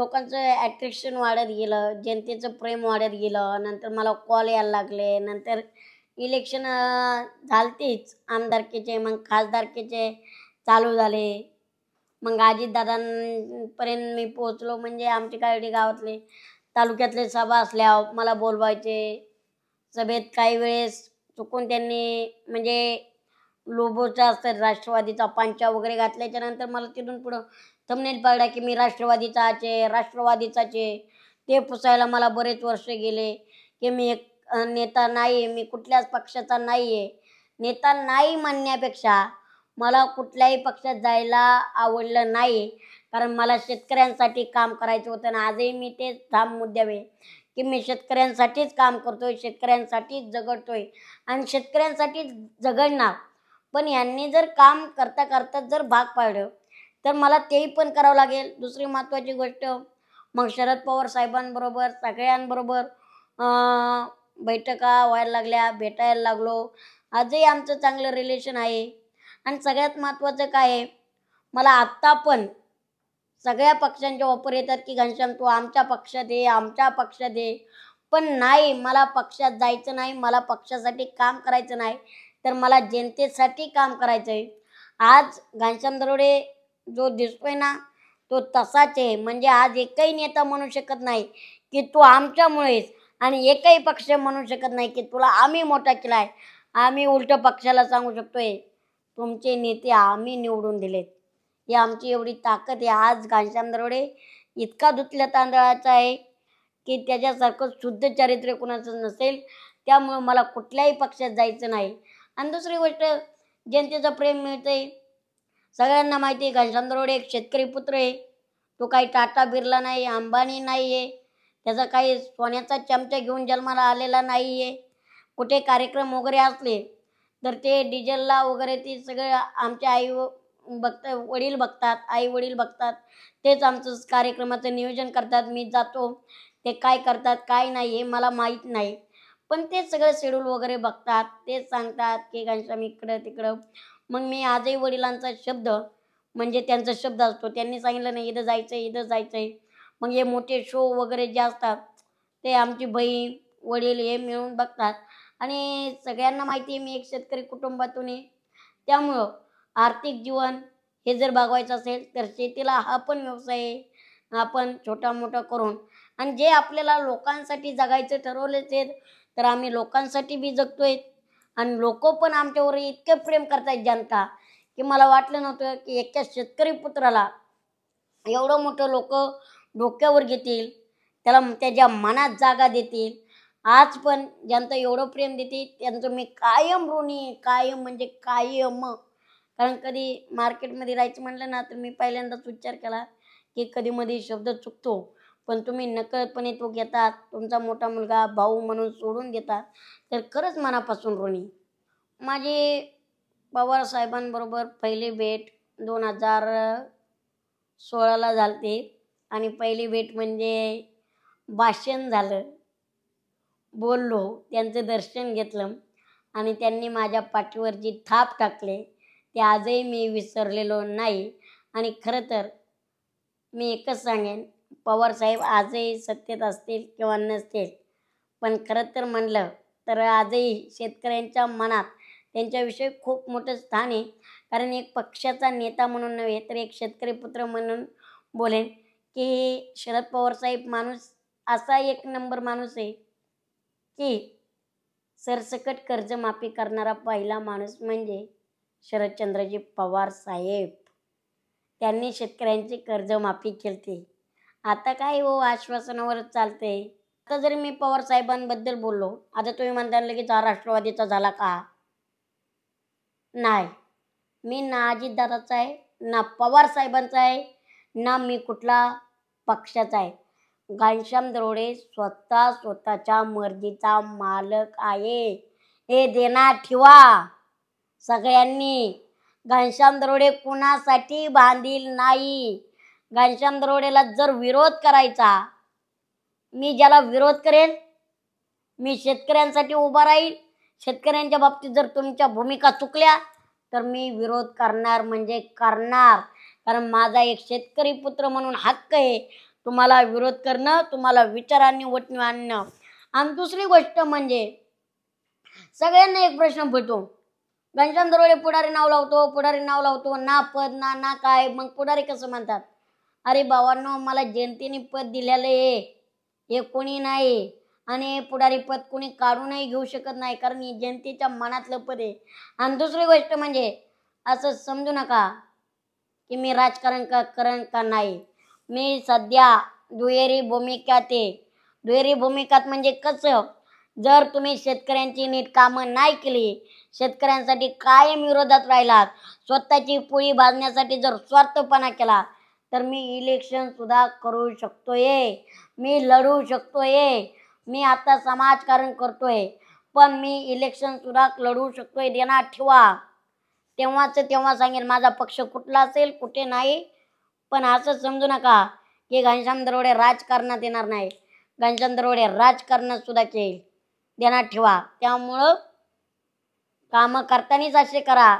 लोकांचं अट्रॅक्शन वाढत गेलं, जनतेचं प्रेम वाढत गेलं. नंतर मला कॉल यायला लागले. नंतर इलेक्शन झालतीच आमदारकीचे, मग खासदारकीचे चालू झाले. मग अजितदादांपर्यंत मी पोहोचलो. म्हणजे आमचे काही गावातले तालुक्यातले सभा असल्या मला बोलवायचे. सभेत काही वेळेस चुकून त्यांनी म्हणजे लोबोचा असतात राष्ट्रवादीचा पांचा वगैरे घातल्याच्या नंतर मला तिथून पुढं थंबनेल पडला की मी राष्ट्रवादीचाचे. ते पुसायला मला बरेच वर्ष गेले की मी एक नेता नाही, मी कुठल्याच पक्षाचा नाही आहे. नेता नाही म्हणण्यापेक्षा मला कुठल्याही पक्षात जायला आवडलं नाही, कारण मला शेतकऱ्यांसाठी काम करायचं होतं. आणि आजही मी तेच ठाम मुद्द्यावे की मी शेतकऱ्यांसाठीच काम करतोय, शेतकऱ्यांसाठीच जगतोय आणि शेतकऱ्यांसाठीच जगणार. पण यांनी जर काम करता करता जर भाग पाडलं तर मला तेही पण करावं लागेल. दुसरी महत्त्वाची गोष्ट, मग शरद पवार साहेबांबरोबर सगळ्यांबरोबर बैठका व्हायला लागल्या, भेटायला लागलो. आजही आमचं चांगलं रिलेशन आहे. आणि सगळ्यात महत्त्वाचं काय आहे, मला आत्ता पण सगळ्या पक्षांचे ऑफर येतात की घनश्याम तू आमच्या पक्षात ये, आमच्या पक्षात ये. पण नाही, मला पक्षात जायचं नाही, मला पक्षासाठी काम करायचं नाही, तर मला जनतेसाठी काम करायचं आहे. आज घनश्याम दरोडे जो दिसतोय ना तो तसाच आहे. म्हणजे आज एकही नेता म्हणू शकत नाही की तू आमच्यामुळेच, आणि एकही पक्ष म्हणू शकत नाही की तुला आम्ही मोठा केला आहे. आम्ही उलट पक्षाला सांगू शकतोय तुमचे नेते आम्ही निवडून दिलेत. ही आमची एवढी ताकद आहे. आज घनश्याम दरोडे इतका धुतल्या तांदळाचा आहे की त्याच्यासारखं शुद्ध चारित्र्य कुणाचं नसेल. त्यामुळं मला कुठल्याही पक्षात जायचं नाही. आणि दुसरी गोष्ट, जनतेचं प्रेम मिळतंय. सगळ्यांना माहिती आहे घनश्याम दरोडे एक शेतकरी पुत्र आहे. तो काही टाटा बिर्ला नाही, अंबानी नाही आहे. त्याचा काही सोन्याचा चमचा घेऊन जन्माला आलेला नाही आहे. कुठे कार्यक्रम वगैरे असले तर ते डिझेलला वगैरे ते सगळं आमचे वडील बघतात, आई वडील बघतात. तेच आमचं कार्यक्रमाचं नियोजन करतात. मी जातो, ते काय करतात काय नाही हे मला माहीत नाही, पण ते सगळं शेड्यूल वगैरे बघतात. तेच सांगतात की घनश्याम इकडं तिकडं. मग मी आजही वडिलांचा शब्द म्हणजे त्यांचा शब्द असतो. त्यांनी सांगितलं नाही इथं जायचं आहे, इथं जायचं आहे. मग हे मोठे शो वगैरे जे असतात ते आमची बहीण वडील हे मिळून बघतात. आणि सगळ्यांना माहिती आहे मी एक शेतकरी कुटुंबातून आहे. त्यामुळं आर्थिक जीवन हे जर बघवायचं असेल तर शेतीला हा पण व्यवसाय आहे. आपण छोटा मोठा करून, आणि जे आपल्याला लोकांसाठी जगायचं ठरवलेच आहेत तर आम्ही लोकांसाठी बी जगतोय. आणि लोक पण आमच्यावर इतके प्रेम करतायत जनता की मला वाटलं नव्हतं की एका शेतकरी पुत्राला एवढं मोठं लोक डोक्यावर घेतील, त्याला त्याच्या मनात जागा देतील. आज पण जनता एवढं प्रेम देते त्यांचं मी कायम ऋणी, कायम म्हणजे कायम. कारण कधी मार्केटमध्ये राहायचं म्हटलं ना तर मी पहिल्यांदाच विचार केला की कधी मध्ये शब्द चुकतो, पण तुम्ही नकळतपणे तो घेतात, तुमचा मोठा मुलगा भाऊ म्हणून सोडून देतात, तर खरंच मनापासून ऋणी. माझी पवार साहेबांबरोबर पहिली भेट 2016ला झालती. आणि पहिली भेट म्हणजे भाषण झालं, बोललो, त्यांचं दर्शन घेतलं आणि त्यांनी माझ्या पाठीवर जी थाप टाकले ते आजही मी विसरलेलो नाही. आणि खरं तर मी एकच सांगेन, पवारसाहेब आजही सत्तेत असतील किंवा नसतील, पण खरं तर म्हणलं तर आजही शेतकऱ्यांच्या मनात त्यांच्याविषयी खूप मोठं स्थान आहे. कारण एक पक्षाचा नेता म्हणून नव्हे तर एक शेतकरी पुत्र म्हणून बोलेन की शरद पवारसाहेब माणूस असा एक नंबर माणूस आहे की सरसकट कर्जमाफी करणारा पहिला माणूस म्हणजे शरदचंद्रजी पवार साहेब. त्यांनी शेतकऱ्यांची कर्जमाफी केली. आता काय हो आश्वासनावरच चालते. आता जरी मी पवार साहेबांबद्दल बोललो, आता तुम्ही म्हणता लगेच हा राष्ट्रवादीचा झाला का? नाही, मी ना अजितदादाचा आहे, ना पवार साहेबांचा आहे, ना मी कुठला पक्षाचा आहे. घनश्याम दरोडे स्वतःच्या मर्जीचा मालक आहे. हे देणार ठेवा सगळ्यांनी. घनश्याम दरोडे कुणासाठी बांधील नाही. घनश्याम दरोडेला जर विरोध करायचा, मी ज्याला विरोध करेन, मी शेतकऱ्यांसाठी उभा राहील. शेतकऱ्यांच्या बाबतीत जर तुमच्या भूमिका चुकल्या तर मी विरोध करणार म्हणजे करणार. कारण माझा एक शेतकरी पुत्र म्हणून हक्क आहे. तुम्हाला विरोध करणं, तुम्हाला विचारांनी वटणी आणणं. आणि दुसरी गोष्ट म्हणजे सगळ्यांना एक प्रश्न पडतो, घनश्याम दरोडे पुढारी नाव लावतो, ना पद ना काय, मग पुढारी कसं म्हणतात? अरे भावांनो, मला जनतेने पद दिलेलं आहे, हे कोणी नाही. आणि पुढारी पद कोणी काढूनही घेऊ शकत नाही, कारण हे जनतेच्या मनातलं पद आहे. आणि दुसरी गोष्ट म्हणजे असं समजू नका की मी राजकारण करण का नाही. मी सध्या दुहेरी भूमिकात आहे. दुहेरी भूमिकात म्हणजे कसं, जर तुम्ही शेतकऱ्यांची नीट कामं नाही केली, शेतकऱ्यांसाठी कायम विरोधात राहिलात, स्वतःची पोळी भाजण्यासाठी जर स्वार्थपणा केला, तर मी इलेक्शन सुद्धा करू शकतोय, मी लढू शकतोय. मी आता समाजकारण करतोय, पण मी इलेक्शन सुद्धा लढू शकतोय. ध्यानात ठेवा. तेव्हा सांगेल माझा पक्ष कुठला असेल, कुठे नाही. पण असं समजू नका की घनश्याम दरोडे राजकारणात येणार नाही. घनश्याम दरोडे राजकारणात सुद्धा येईल. ध्यानात ठेवा. त्यामुळं कामं करतानाच असे करा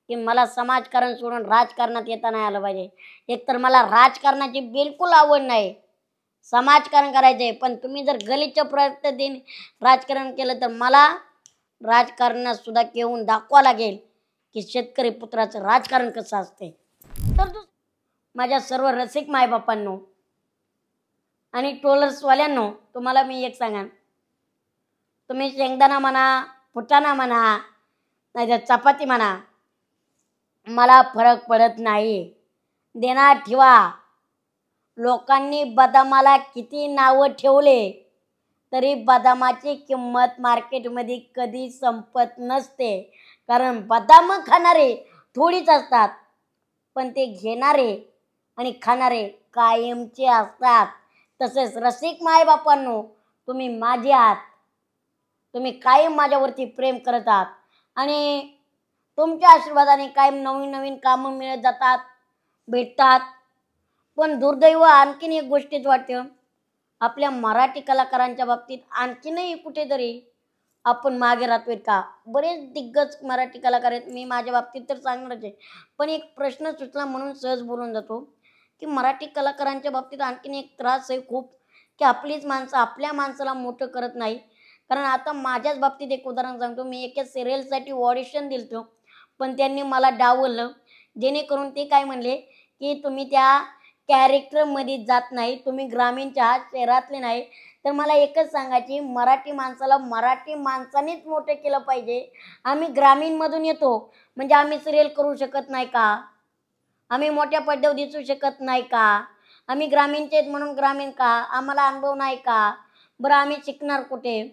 की मला समाजकारण सोडून राजकारणात येता नाही आलं पाहिजे. एकतर मला राजकारणाची बिलकुल आवड नाही, समाजकारण करायचंय. पण तुम्ही जर गलिच्छ पद्धतीने राजकारण केलं तर मला राजकारणात सुद्धा घेऊन दाखवा लागेल की शेतकरी पुत्राचं राजकारण कसं असते. तर माझ्या सर्व रसिक मायबापांनो आणि ट्रोलर्सवाल्यांनो, तुम्हाला मी एक सांगा, तुम्ही शेंगदाणा म्हणा, फुटाणा म्हणा, नाहीतर चपाती म्हणा, मला फरक पडत नाही. ध्यानात ठेवा. लोकांनी बदामाला किती नावं ठेवले तरी बदामाची किंमत मार्केटमध्ये कधी संपत नसते. कारण बदाम खाणारे थोडीच असतात, पण ते घेणारे आणि खाणारे कायमचे असतात. तसेच रसिक मायबापांनो, तुम्ही माझे आहात. तुम्ही कायम माझ्यावरती प्रेम करत आहात आणि तुमच्या आशीर्वादाने कायम नवीन नवीन कामं मिळत जातात, भेटतात. पण दुर्दैव आणखीन एक गोष्टीच वाटतं, आपल्या मराठी कलाकारांच्या बाबतीत आणखीनही कुठेतरी आपण मागे राहतोय का. बरेच दिग्गज मराठी कलाकार आहेत, मी माझ्या बाबतीत तर सांगणारच आहे. पण एक प्रश्न सुचला म्हणून सहज बोलून जातो की मराठी कलाकारांच्या बाबतीत आणखीन एक त्रास आहे खूप, की आपलीच माणसं आपल्या माणसाला मोठं करत नाही. कारण आता माझ्याच बाबतीत एक उदाहरण सांगतो. मी एका सिरियलसाठी ऑडिशन दिलं, पण त्यांनी मला डावललं. जेणेकरून ते काय म्हणले की तुम्ही त्या कॅरेक्टरमध्ये जात नाही, तुम्ही ग्रामीणच्या आहात, शहरातले नाही. तर मला एकच सांगायची, मराठी माणसाला मराठी माणसानेच मोठं केलं पाहिजे. आम्ही ग्रामीणमधून येतो म्हणजे आम्ही सिरियल करू शकत नाही का? आम्ही मोठ्या पडद्यावर दिसू शकत नाही का? आम्ही ग्रामीणचे आहेत म्हणून ग्रामीण का? आम्हाला अनुभव नाही का? बरं आम्ही शिकणार कुठे?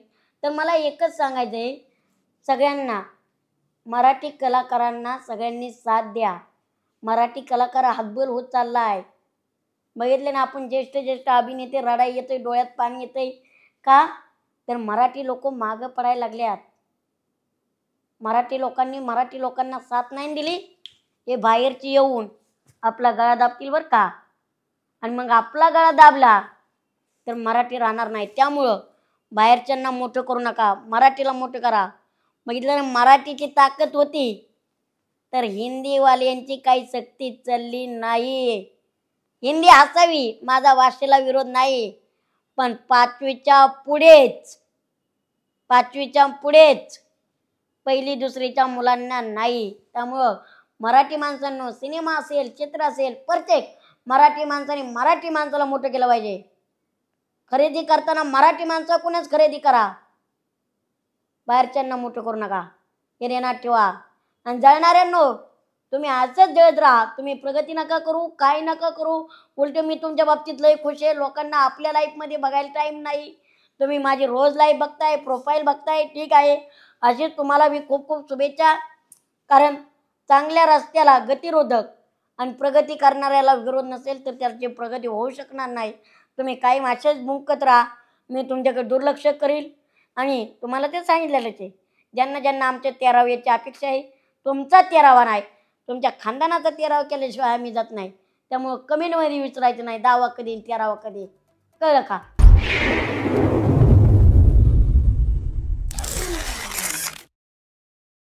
तर मला एकच सांगायचं आहे, सगळ्यांना, मराठी कलाकारांना सगळ्यांनी साथ द्या. मराठी कलाकार हतबल होत चालला आहे. बघितले ना आपण, ज्येष्ठ अभिनेते रडाई येते, डोळ्यात पाणी येते का? तर मराठी लोक मागं पडायला लागल्यात. मराठी लोकांना साथ नाही दिली, हे बाहेरची येऊन आपला गळा दाबतील बरं का. आणि मग आपला गळा दाबला तर मराठी राहणार नाही. त्यामुळं बाहेरच्यांना मोठं करू नका, मराठीला मोठं करा. बघितलं ना, मराठीची ताकद होती तर हिंदीवाल्यांची काही शक्ती चालली नाही. हिंदी असावी, माझा भाषेला विरोध नाही, पण पाचवीच्या पुढेच पहिली दुसरीच्या मुलांना नाही. त्यामुळं मराठी माणसांनो, सिनेमा असेल, चित्र असेल, प्रत्येक मराठी माणसाने मराठी माणसाला मोठं केलं पाहिजे. खरेदी करताना मराठी माणसाकडूनच खरेदी करा, बाहेरच्यांना मोठं करू नका. हे ध्यानात ठेवा. आणि जळणाऱ्यांनो, तुम्ही असंच जळत राहा. तुम्ही प्रगती नका करू, काय नका करू. उलट मी तुमच्या बाबतीत लय खुश आहे. लोकांना आपल्या लाईफमध्ये बघायला टाईम नाही. तुम्ही माझी रोज लाईफ बघताय, प्रोफाईल बघताय, ठीक आहे. अशी तुम्हाला मी खूप खूप शुभेच्छा. कारण चांगल्या रस्त्याला गतिरोधक आणि प्रगती करणाऱ्याला विरोध नसेल तर त्याची प्रगती होऊ शकणार नाही. तुम्ही काही असेच मुंकत राहा, मी तुमच्याकडे दुर्लक्ष करील. आणि तुम्हाला ते सांगितलेलंच आहे, ज्यांना आमच्या 13वीची अपेक्षा आहे, तुमचा 13वा नाही, तुमच्या खानदानाचा 13वा केल्याशिवाय आम्ही जात नाही. त्यामुळं कमेंटमध्ये विचारायचं नाही 10वा कधी 13वा कधी, कळलं का?